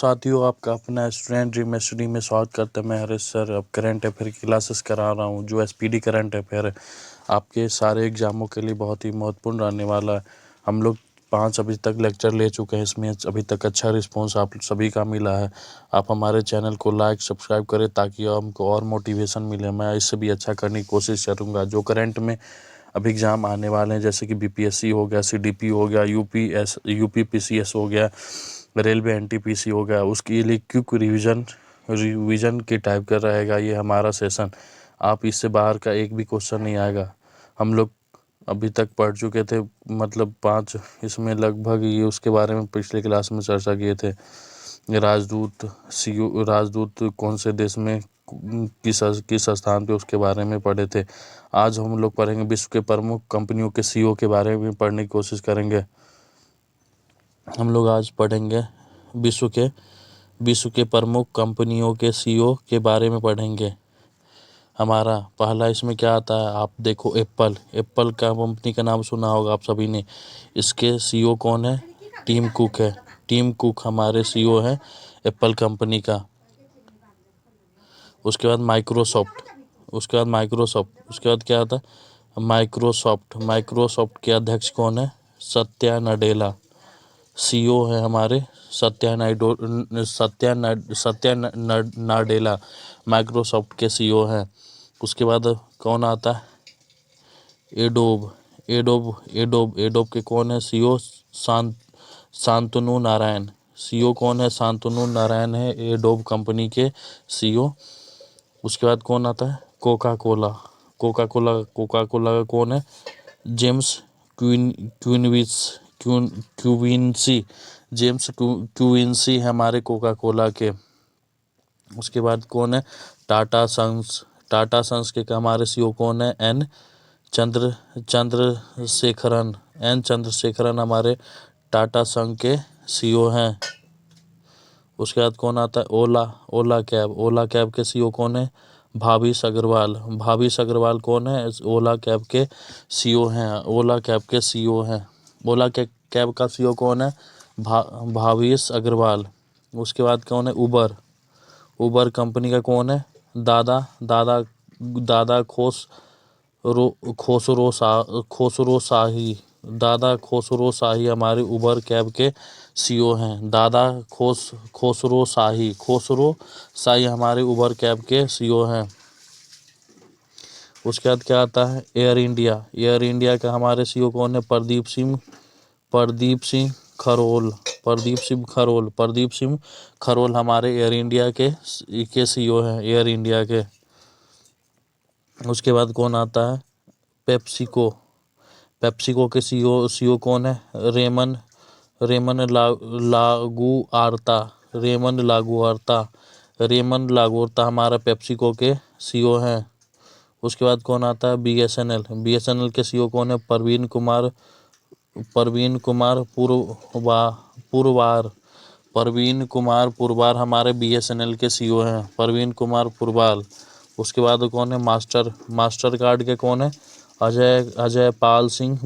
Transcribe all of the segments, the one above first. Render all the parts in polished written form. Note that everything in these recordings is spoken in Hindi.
साथियों, आपका अपना स्टूडेंट ड्रीम स्टडी में स्वागत करते हैं। मैं हरीश सर अब करंट अफेयर की क्लासेस करा रहा हूं, जो एसपीडी करंट अफेयर है आपके सारे एग्जामों के लिए बहुत ही महत्वपूर्ण रहने वाला है। हम लोग 5 अभी तक लेक्चर ले चुके हैं, इसमें अभी तक अच्छा रिस्पॉन्स आप सभी का मिला है। आप हमारे चैनल को लाइक सब्सक्राइब करें ताकि हमको और मोटिवेशन मिले। मैं इससे भी अच्छा करने की कोशिश करूँगा। जो करंट में अभी एग्ज़ाम आने वाले हैं, जैसे कि बीपीएससी हो गया, सीडीपी हो गया, यूपीपीसीएस हो गया, रेलवे एनटीपीसी हो गया, उसके लिए क्विक रिवीजन के टाइप का रहेगा ये हमारा सेशन। आप इससे बाहर का एक भी क्वेश्चन नहीं आएगा। हम लोग अभी तक पढ़ चुके थे, मतलब 5 इसमें लगभग ये उसके बारे में पिछले क्लास में चर्चा किए थे। राजदूत कौन से देश में किस स्थान पे उसके बारे में पढ़े थे। आज हम लोग पढ़ेंगे विश्व के प्रमुख कंपनियों के सीईओ के बारे में पढ़ने की कोशिश करेंगे। हम लोग आज पढ़ेंगे विश्व के प्रमुख कंपनियों के सीईओ के बारे में पढ़ेंगे। हमारा पहला इसमें क्या आता है, आप देखो एप्पल का कंपनी का नाम सुना होगा आप सभी ने। इसके सीईओ कौन है? टिम कुक है। टिम कुक हमारे सीईओ है एप्पल कंपनी का। उसके बाद माइक्रोसॉफ्ट उसके बाद क्या आता है? माइक्रोसॉफ्ट के अध्यक्ष कौन है? सत्या नडेला सीईओ है हमारे। सत्या नाडेला माइक्रोसॉफ्ट के सीईओ हैं। उसके बाद कौन आता है? एडोब के कौन है सीईओ? शांतनु नारायण। सीईओ कौन है? शांतनु नारायण है एडोब कंपनी के सीईओ। उसके बाद कौन आता है? कोका कोला का कौन है? जेम्स क्यूविंसी हमारे कोका कोला के। उसके बाद कौन है? टाटा सन्स के हमारे सीईओ कौन है? चंद्रशेखरन हमारे टाटा संघ के सीईओ हैं। उसके बाद कौन आता है? ओला कैब के सीईओ कौन है? भाविश अग्रवाल कौन है? ओला कैब के सीईओ हैं। ओला कैब का सीईओ कौन है? भाविश अग्रवाल। उसके बाद कौन है? उबर कंपनी का कौन है? दादा खोसरो शाही हमारे उबर कैब के सीईओ हैं। खोसरो शाही हमारे उबर कैब के सीईओ हैं। उसके बाद क्या आता है? एयर इंडिया का हमारे सीईओ कौन है? प्रदीप सिंह खरोल हमारे एयर इंडिया के सीईओ हैं एयर इंडिया के। उसके बाद कौन आता है? पेप्सिको के सीईओ कौन है? रेमन लागुआर्ता हमारा पेप्सिको के सीईओ हैं। उसके बाद कौन आता है? बीएसएनएल के सीईओ कौन है? प्रवीण कुमार पुरवार हमारे बीएसएनएल के सीईओ हैं। प्रवीण कुमार पुरवार। उसके बाद कौन है? मास्टर कार्ड के कौन है? अजय पाल सिंह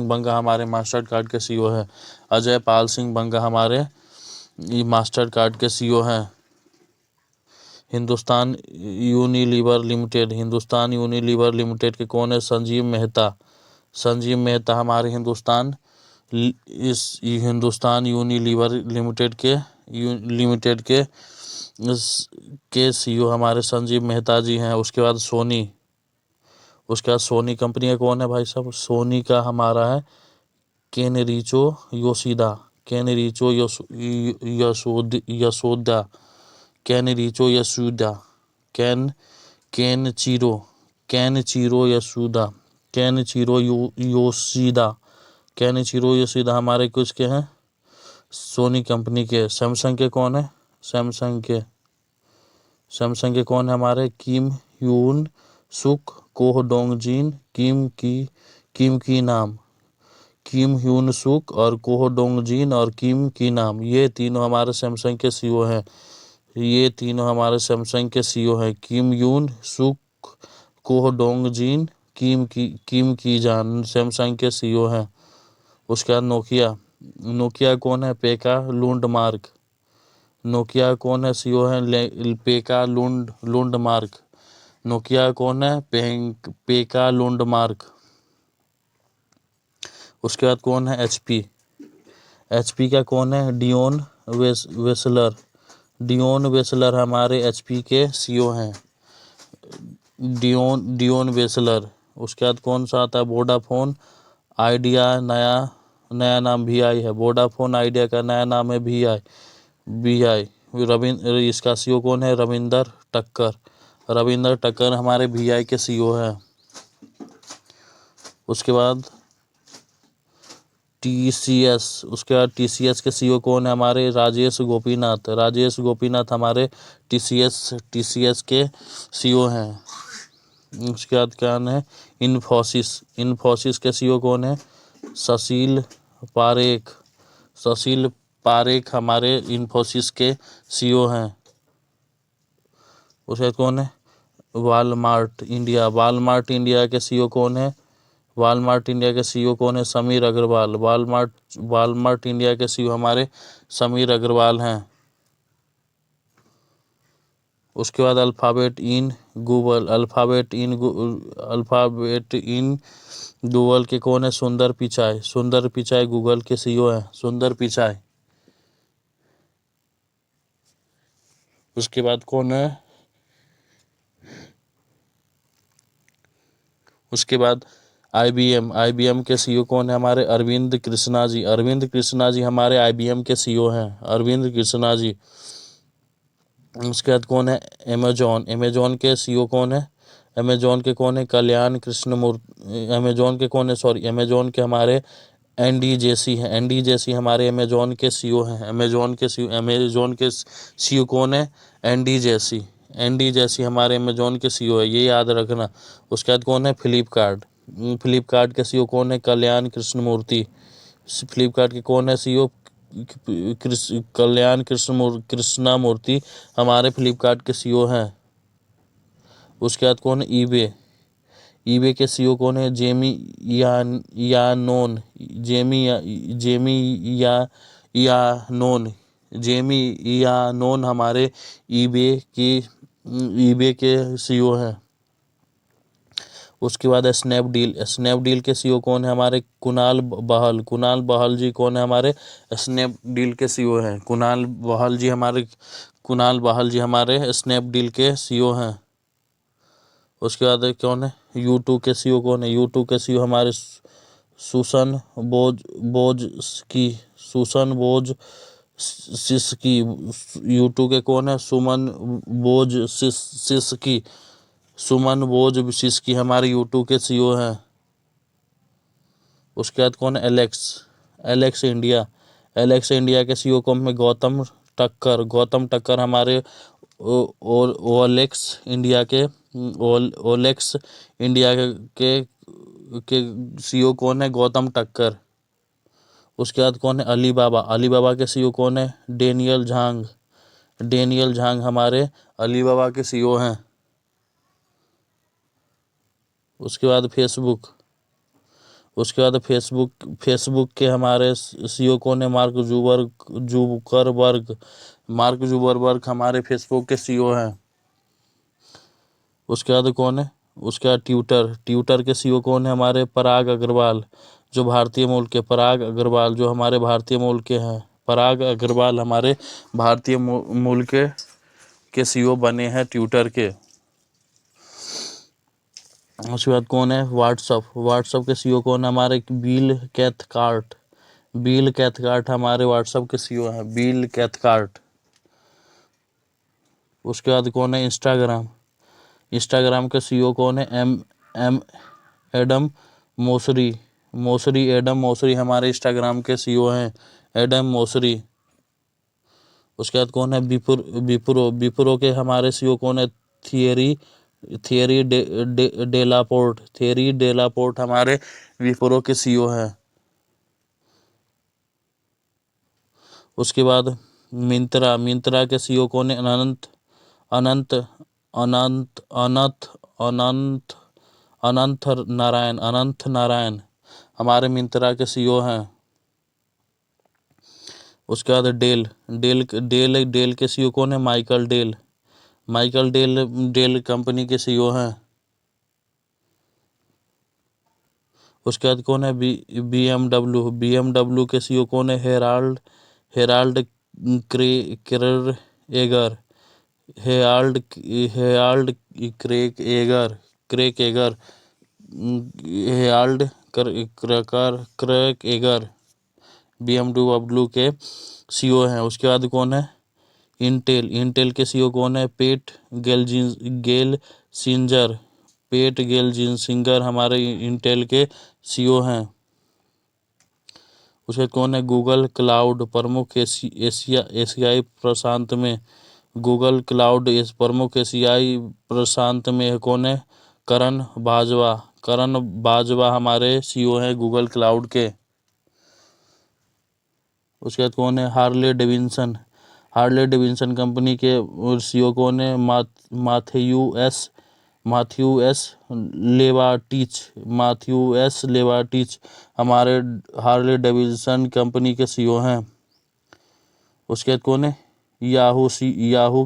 बंगा हमारे मास्टर कार्ड के सीईओ हैं। अजय पाल सिंह बंगा हमारे मास्टर कार्ड के सीईओ हैं। हिंदुस्तान यूनिलीवर लिमिटेड के कौन है? संजीव मेहता हमारे हिंदुस्तान यूनिलीवर लिमिटेड के सीईओ हमारे संजीव मेहता जी हैं। उसके बाद सोनी कंपनी का कौन है भाई साहब? सोनी का हमारा है केनरीचो योशिदा हमारे कुछ के हैं सोनी कंपनी के। सैमसंग के कौन है? सैमसंग के कौन है हमारे? किम यून सुक कोह डोंगजिन किम ह्यून सुक और कोह डोंगजिन और किम की नाम, ये तीनों हमारे सैमसंग के सीईओ हैं। किम यून सुक कोह डोंगजिन किम की जान सैमसंग के सीईओ हैं। उसके बाद नोकिया कौन है? पेका लुंडमार्क नोकिया कौन है सीईओ है? पेका लुंडमार्क। नोकिया कौन है? पेका लुंडमार्क। उसके बाद कौन है? एचपी का कौन है? डियोन वेसलर। डियोन वेसलर हमारे एचपी के सीईओ हैं। डियोन वेसलर। उसके बाद कौन सा आता है? Vodafone idea. नया नाम VI है। वोडाफोन आइडिया का नया नाम है VI। इसका सीईओ कौन है? रविंदर टक्कर हमारे VI के सीईओ हैं। उसके बाद टीसीएस के सीईओ कौन है? हमारे राजेश गोपीनाथ हमारे टीसीएस के सीईओ हैं। उसके बाद क्या है? इन्फोसिस के सीईओ कौन है? सशील पारेख हमारे इन्फोसिस के सीईओ हैं। उसके बाद कौन है? वालमार्ट इंडिया के सीईओ कौन है? समीर अग्रवाल। वालमार्ट इंडिया के सीईओ हमारे समीर अग्रवाल हैं। उसके बाद अल्फाबेट इन गूगल के कौन है? सुंदर पिचाई गूगल के सीईओ हैं। सुंदर पिचाई। उसके बाद कौन है? उसके बाद IBM के सीईओ कौन है? हमारे अरविंद कृष्णा जी हमारे IBM के सीईओ हैं। अरविंद कृष्णा जी। उसके बाद कौन है? अमेजॉन के सीईओ कौन है? अमेजॉन के कौन है? कल्याण कृष्णमूर्ति। अमेजॉन के हमारे ND जेसी हमारे अमेजॉन के सीईओ हैं। अमेजॉन के सीईओ कौन है? ND जेसी हमारे अमेजॉन के सीईओ है। ये याद रखना। उसके बाद कौन है? फ्लिपकार्ट के सीईओ कौन है? कल्याण कृष्णमूर्ति। फ्लिपकार्ट के कौन है सीईओ? कल्याण कृष्णमूर्ति हमारे फ्लिपकार्ट के सीईओ हैं। उसके बाद कौन है? ईबे के सीईओ कौन है? जेमी यानोन हमारे ईबे के सीईओ हैं। उसके बाद स्नैपडील के सीईओ कौन है? हमारे कुणाल बहल जी कौन है? हमारे स्नैपडील के सीईओ हैं। कुणाल बहल जी हमारे स्नैपडील के सीईओ हैं। उसके बाद कौन है? YouTube के सीईओ कौन है? YouTube के सीईओ हमारे सुसन बोज YouTube के कौन है? सुमन बोज सिसकी हमारे YouTube के सीईओ हैं। उसके बाद कौन है? एलेक्स इंडिया के सीईओ कौन है? गौतम टक्कर हमारे ओलेक्स इंडिया के सीईओ कौन है? गौतम टक्कर। उसके बाद कौन है? अलीबाबा के सीईओ कौन है? डेनियल झांग हमारे अलीबाबा के सीईओ हैं। उसके बाद फेसबुक के हमारे सीईओ कौन है? मार्क जुकरबर्ग हमारे फेसबुक के सीईओ हैं। उसके बाद कौन है? उसके बाद ट्विटर के सीईओ कौन है? हमारे पराग अग्रवाल जो भारतीय मूल के जो हमारे भारतीय मूल के हैं। पराग अग्रवाल हमारे भारतीय मूल के सीईओ बने हैं ट्विटर के। उसके बाद कौन है? व्हाट्सएप के सीईओ कौन है? हमारे बिल कैथकार्ट हमारे व्हाट्सएप के सीईओ हैं। Bill Cathcart. उसके बाद कौन है? इंस्टाग्राम के सीईओ कौन है? एडम मोसरी हमारे इंस्टाग्राम के सीईओ हैं। एडम मोसरी। उसके बाद कौन है? विप्रो के हमारे सीईओ कौन है? थियरी डेलापोर्ट हमारे विप्रो के सीईओ हैं। उसके बाद मिंत्रा के सीईओ कौन है? अनंत नारायण हमारे मिंत्रा के सीईओ हैं। उसके बाद डेल डेल डेल डेल के सीईओ कौन है? Michael Dell. Michael Dell Dell company के सीईओ हैं। उसके बाद कौन है? बीएमडब्ल्यू के सीईओ कौन है? Harald Kruger. Harald Harald Kruger Harald Kruger BMW के सीईओ हैं। उसके बाद कौन है? इंटेल के सीईओ कौन है? पेट गेलसिंजर हमारे इंटेल के सीईओ हैं। उसके बाद कौन है? गूगल क्लाउड प्रमुख एशियाई प्रशांत में। गूगल क्लाउड प्रमुख एशियाई प्रशांत में कौन है? करण बाजवा हमारे सीईओ हैं गूगल क्लाउड के। उसके बाद कौन है? हार्ले डेविडसन कंपनी के सीईओ कौन है? माथ्यू एस लेवाटिच हमारे हार्ले डेविडसन कंपनी के सीईओ हैं। उसके बाद कौन है? याहू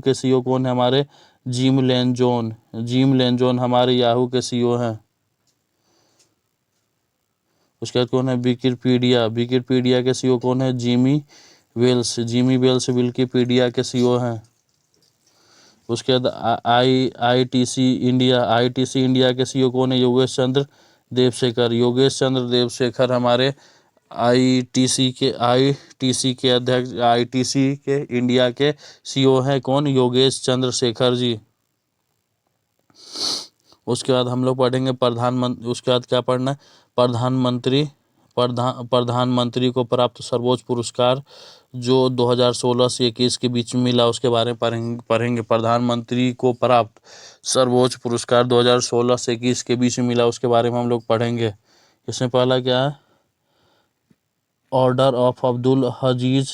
के सीईओ कौन है? हमारे जिम लेंजोन हमारे याहू के सीईओ हैं। उसके बाद कौन है? विकिपीडिया के सीईओ कौन है? जिमी वेल्स विकिपीडिया के सीईओ हैं। उसके बाद आईटीसी इंडिया के सीईओ कौन है? योगेश चंद्र देवशेखर हमारे आईटीसी के अध्यक्ष आईटीसी के इंडिया के सीईओ हैं। कौन? योगेश चंद्र शेखर जी। उसके बाद हम लोग पढ़ेंगे उसके बाद क्या पढ़ना है? प्रधानमंत्री को प्राप्त सर्वोच्च पुरस्कार जो 2016 से 21 के बीच में मिला, उसके बारे में पढ़ेंगे। प्रधानमंत्री को प्राप्त सर्वोच्च पुरस्कार 2016 से 21 के बीच में मिला, उसके बारे में हम लोग पढ़ेंगे। इसमें पहला क्या है? ऑर्डर ऑफ अब्दुल हजीज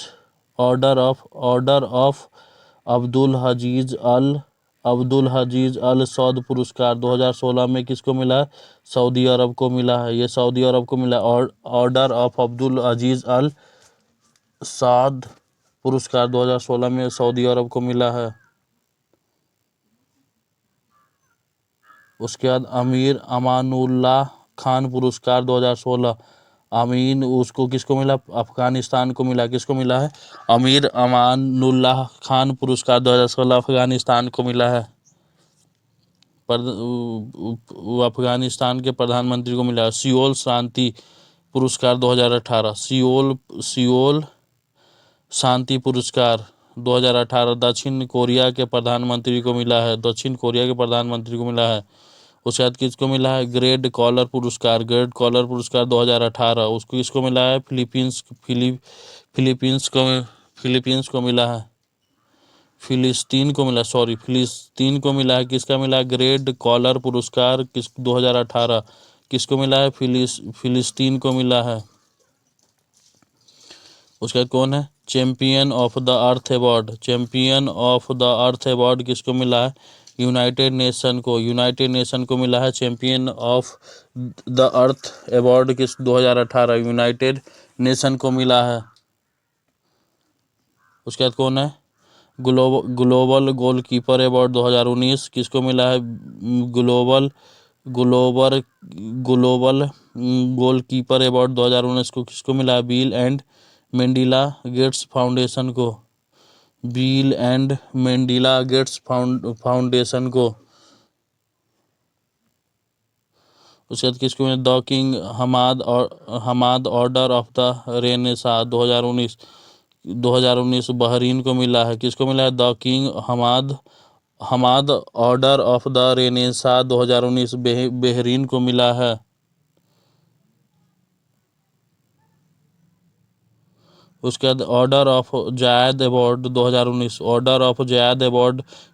अल सौद पुरस्कार 2016 में किसको मिला है? सऊदी अरब को मिला है। ये सऊदी अरब को मिला। ऑर्डर ऑफ अब्दुल अजीज अल साद पुरस्कार 2016 में सऊदी अरब को मिला है। उसके बाद अमीर अमानुल्लाह खान पुरस्कार 2016 उसको किसको मिला? अफगानिस्तान को मिला। किसको मिला है? अमीर अमानुल्लाह खान पुरस्कार 2016 अफगानिस्तान को मिला है। अफगानिस्तान के प्रधानमंत्री को मिला। सियोल शांति पुरस्कार 2018 सियोल शांति पुरस्कार 2018 दक्षिण कोरिया के प्रधानमंत्री को मिला है। उसके बाद किसको मिला है? ग्रेट कॉलर पुरस्कार 2018 उसको किसको मिला है? फिलीपींस को मिला है। फिलिस्तीन को मिला है। किसका मिला है? ग्रेट कॉलर पुरस्कार 2018 किसको मिला है? फिलिस्तीन को मिला है। उसका कौन है? Champion of the earth award किसको मिला है? यूनाइटेड नेशन को मिला है। Champion of the earth award 2018 United nation को मिला है। उसके बाद कौन है? ग्लोबल गोलकीपर अवार्ड 2019 किसको मिला है? ग्लोबल गोलकीपर अवार्ड 2019 को किसको मिला है? Bill and Melinda Gates Foundation को। उसके बाद किसको मिला? The King Hamad Order of the Renaissance 2019 Bahrain को मिला है। किसको मिला है? The King Hamad Order of the Renaissance 2019 Bahrain को मिला है। उसके बाद ऑर्डर ऑफ जायद अवार्ड 2019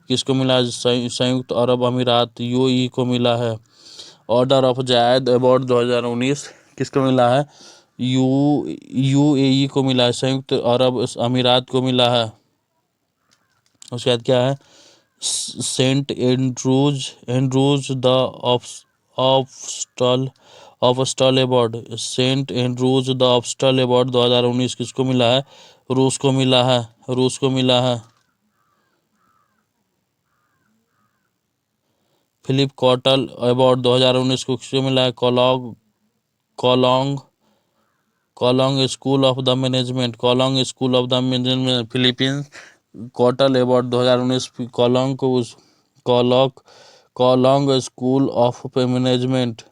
किसको मिला है? संयुक्त अरब अमीरात यूएई को मिला है। ऑर्डर ऑफ जायद अवार्ड 2019 किसको मिला है? यूएई को मिला है। संयुक्त अरब अमीरात को मिला है। उसके बाद क्या है? सेंट एंड्रूज द ऑफस्टल अवार्ड 2019 किसको मिला है? रूस को मिला है। फिलिप कॉटल अवार्ड 2019 को किसको मिला है? Kolong school of the management, Philippines. Kotler award 2019 Kolong school of management.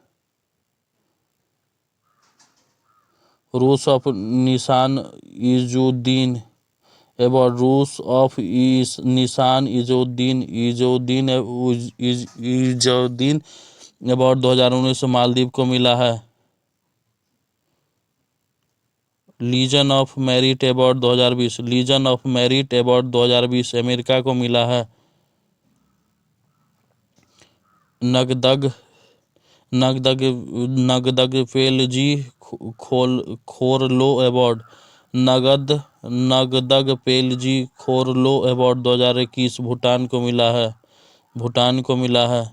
रूस ऑफ निशान इजुद्दीन अवार्ड, निशान इजुद्दीन अवार्ड 2019 मालदीव को मिला है। Legion of Merit award 2020 America को मिला है। नगदग पेलजी खोरलो अवार्ड, नगदग पेलजी खोरलो अवार्ड 2021 भूटान को मिला है।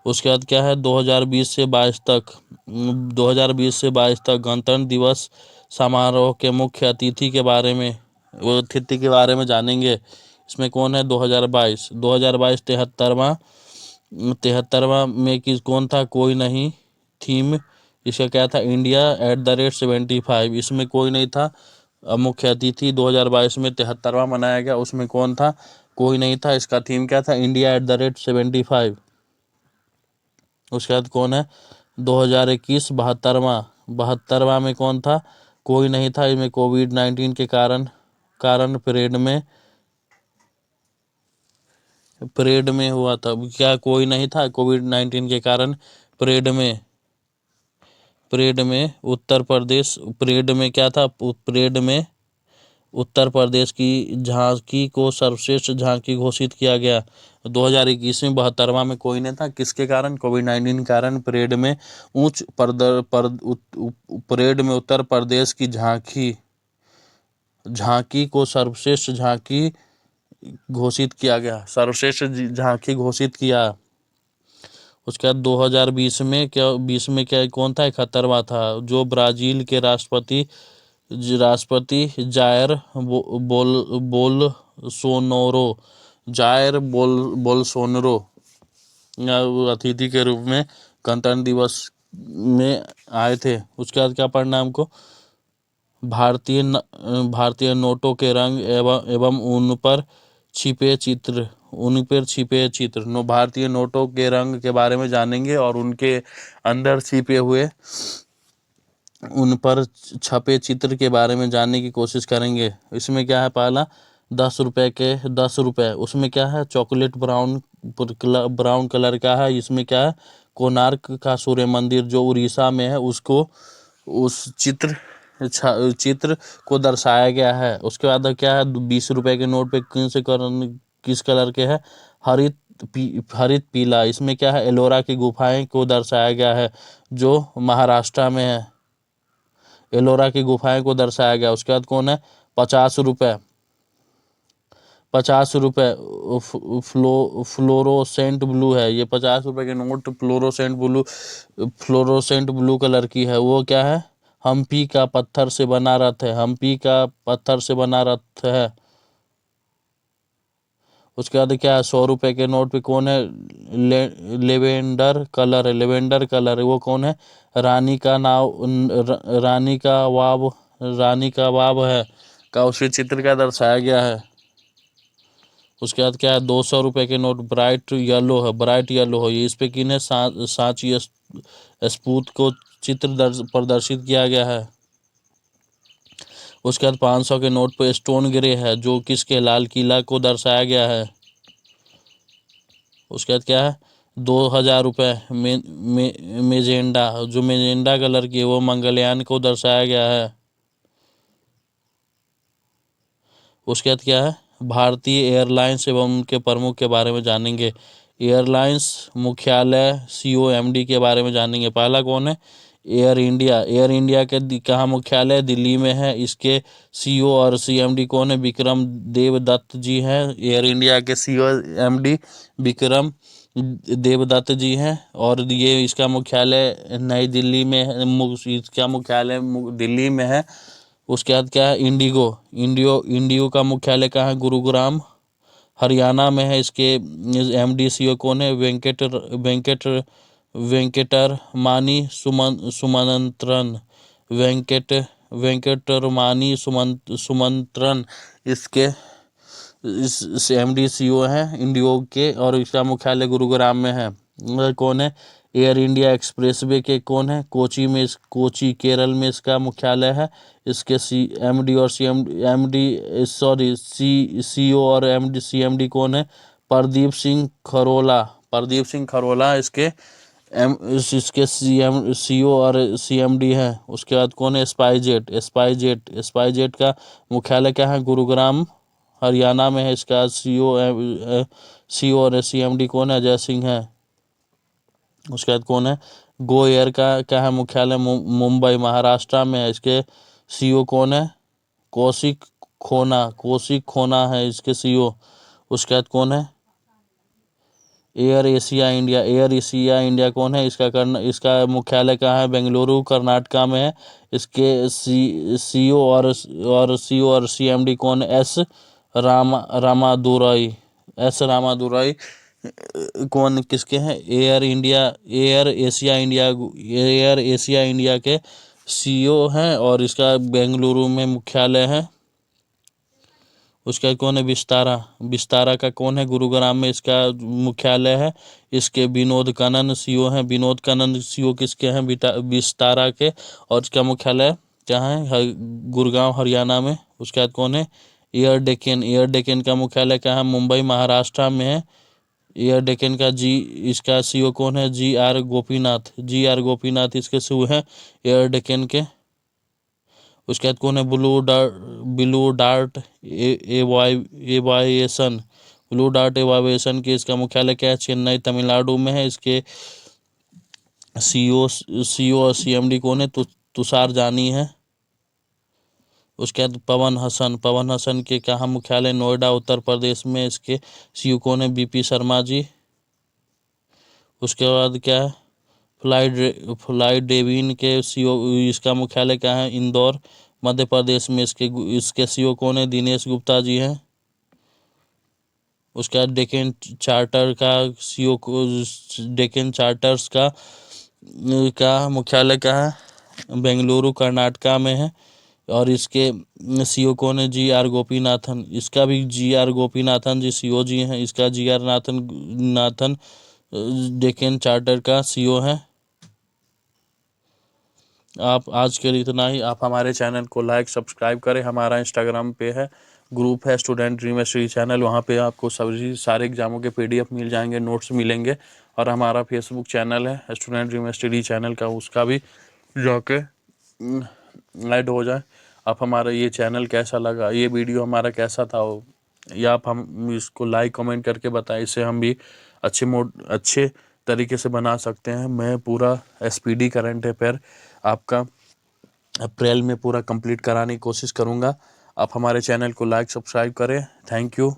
उसके बाद क्या है? 2020 से 22 तक गणतंत्र दिवस समारोह के मुख्य अतिथि के बारे में जानेंगे। इसमें कौन है? 2022 73वां में कौन था? कोई नहीं। थीम इसका क्या था? India@75। इसमें कोई नहीं था। मुख्य अतिथि 2022 में 73वां मनाया गया, उसमें कौन था? कोई नहीं था। इसका थीम क्या था? India@75। उसके बाद कौन है? 2021 72वां में कौन था? कोई नहीं था। इसमें कोविड-19 के कारण परेड में हुआ था। क्या कोई नहीं था? कोविड-19 के कारण परेड में उत्तर प्रदेश में क्या था? परेड में उत्तर प्रदेश की झांकी को सर्वश्रेष्ठ झांकी घोषित किया गया। 2021 में 72वां में कोई नहीं था। किसके कारण? कोविड-19 के कारण परेड में परेड में उत्तर प्रदेश की झांकी को सर्वश्रेष्ठ झांकी घोषित किया गया। उसके बाद 2020 में क्या कौन था? 71वां था, जो ब्राजील के राष्ट्रपति जायर बोल्सोनारो अतिथि के रूप में गणतंत्र दिवस में आए थे। उसके बाद क्या पढ़ना है हमको? भारतीय नोटों के रंग एवं उन पर छिपे चित्र। भारतीय नोटों के रंग के बारे में जानेंगे और उनके अंदर छिपे हुए उन पर छपे चित्र के बारे में जानने की कोशिश करेंगे। इसमें क्या है? पहला 10 रुपए, उसमें क्या है? चॉकलेट ब्राउन कलर का है। इसमें क्या है? कोणार्क का सूर्य मंदिर जो उड़ीसा में है, उस चित्र को दर्शाया गया है। उसके बाद क्या है? 20 रुपए के नोट पे किस कलर के है? हरित पीला। इसमें क्या है? एलोरा की गुफाएं को दर्शाया गया है, जो महाराष्ट्र में है। एलोरा की गुफाएं को दर्शाया गया। उसके बाद कौन है? 50 रुपए फ्लोरोसेंट ब्लू है। ये 50 रुपए के नोट फ्लोरोसेंट ब्लू कलर की है। वो क्या है? हम्पी का पत्थर से बना रथ है। उसके बाद क्या है? 100 रुपए के नोट पे कौन है? Lavender colour. वो कौन है? रानी का वाव है का उसके चित्र का दर्शाया गया है। उसके बाद क्या है? 200 रुपए के नोट ब्राइट येलो है। इस पे किन्हें सांची स्फूर्त को चित्र प्रदर्शित किया गया है। उसके बाद 500 के नोट पे स्टोन ग्रे है, जो किसके? लाल किला को दर्शाया गया है। उसके बाद क्या है? 2000 रुपये मेजेंडा कलर की, वो मंगलयान को दर्शाया गया है। उसके बाद क्या है? भारतीय एयरलाइंस एवं उनके प्रमुख के बारे में जानेंगे। एयरलाइंस मुख्यालय COMD के बारे में जानेंगे। पहला कौन है? एयर इंडिया के कहाँ मुख्यालय? दिल्ली में है। इसके CEO और CMD कौन है? विक्रम देवदत्त जी हैं। एयर इंडिया के COMD विक्रम देवदत्त जी हैं। और ये इसका मुख्यालय नई दिल्ली में है। दिल्ली में है। उसके बाद क्या है, इंडियो का मुख्यालय कहाँ है, गुरुग्राम हरियाणा में है। इसके MD CEO कौन है, वेंकटरमानी सुमंत्रन, वेंकटरमानी सुमंत्रन इसके इस MD CEO हैं इंडियो के, और इसका मुख्यालय गुरुग्राम में है। कौन है, एयर इंडिया एक्सप्रेसवे के कौन है, कोची केरल में इसका मुख्यालय है। इसके MD और CEO और CMD कौन है, प्रदीप सिंह खरोला इसके इसके CEO और CMD हैं। उसके बाद कौन है, स्पाइसजेट का मुख्यालय क्या है, गुरुग्राम हरियाणा में है। इसका CEO और CMD कौन है, अजय सिंह है। उसके बाद कौन है, गो एयर का क्या है मुख्यालय, मुंबई महाराष्ट्र में है। इसके CEO कौन है, कौशिक खोना है इसके CEO। उसके बाद कौन है, एयर एशिया इंडिया कौन है, इसका मुख्यालय कहाँ है, बेंगलुरु कर्नाटका में है। इसके CEO और CMD कौन है, रामादुराई कौन किसके हैं, एयर एशिया इंडिया के CEO हैं, और इसका बेंगलुरु में मुख्यालय है। उसका कौन है, विस्तारा का कौन है, गुरुग्राम में इसका मुख्यालय है। इसके विनोद कानन CEO हैं। विनोद कानन CEO किसके हैं, विस्तारा के, और इसका मुख्यालय कहाँ है, गुड़गांव हरियाणा में। उसके बाद कौन है, एयर डेक्कन का मुख्यालय कहाँ है, मुंबई महाराष्ट्र में है। एयर डेक्कन का इसका CEO कौन है, GR गोपीनाथ इसके CEO हैं एयर डेक्कन के। उसके बाद कौन है, ब्लू डार्ट एवाइएशन के इसका मुख्यालय क्या है, चेन्नई तमिलनाडु में है। इसके CEO और CMD कौन है, तुषार जानी है। उसके बाद पवन हसन के कहाँ मुख्यालय, नोएडा उत्तर प्रदेश में। इसके CEO कौन है, BP शर्मा जी। उसके बाद क्या है, फ्लाइट डेविन के CEO इसका मुख्यालय क्या है, इंदौर मध्य प्रदेश में। इसके CEO कौन है, दिनेश गुप्ता जी हैं। उसके बाद डेक्कन चार्टर का CEO डेक्कन चार्टर्स का मुख्यालय क्या है, बेंगलुरु कर्नाटका में है। और इसके CEO कौन है, GR गोपीनाथन। इसका भी GR गोपीनाथन जी CEO जी हैं। इसका GR नाथन डेक्कन चार्टर का CEO है। आप आज के लिए इतना ही। आप हमारे चैनल को लाइक सब्सक्राइब करें। हमारा इंस्टाग्राम पे है, ग्रुप है स्टूडेंट ड्रीम स्टडी चैनल, वहाँ पे आपको सारे एग्जामों के PDF मिल जाएंगे, नोट्स मिलेंगे। और हमारा फेसबुक चैनल है स्टूडेंट ड्रीम स्टडी चैनल का, उसका भी जाके ऐड हो जाए। आप हमारा ये चैनल कैसा लगा, ये वीडियो हमारा कैसा था, या आप हम इसको लाइक कमेंट करके बताएं। इससे हम भी अच्छे तरीके से बना सकते हैं। मैं पूरा SPD करंट अफेयर आपका अप्रैल में पूरा कंप्लीट कराने की कोशिश करूँगा। आप हमारे चैनल को लाइक सब्सक्राइब करें। Thank you.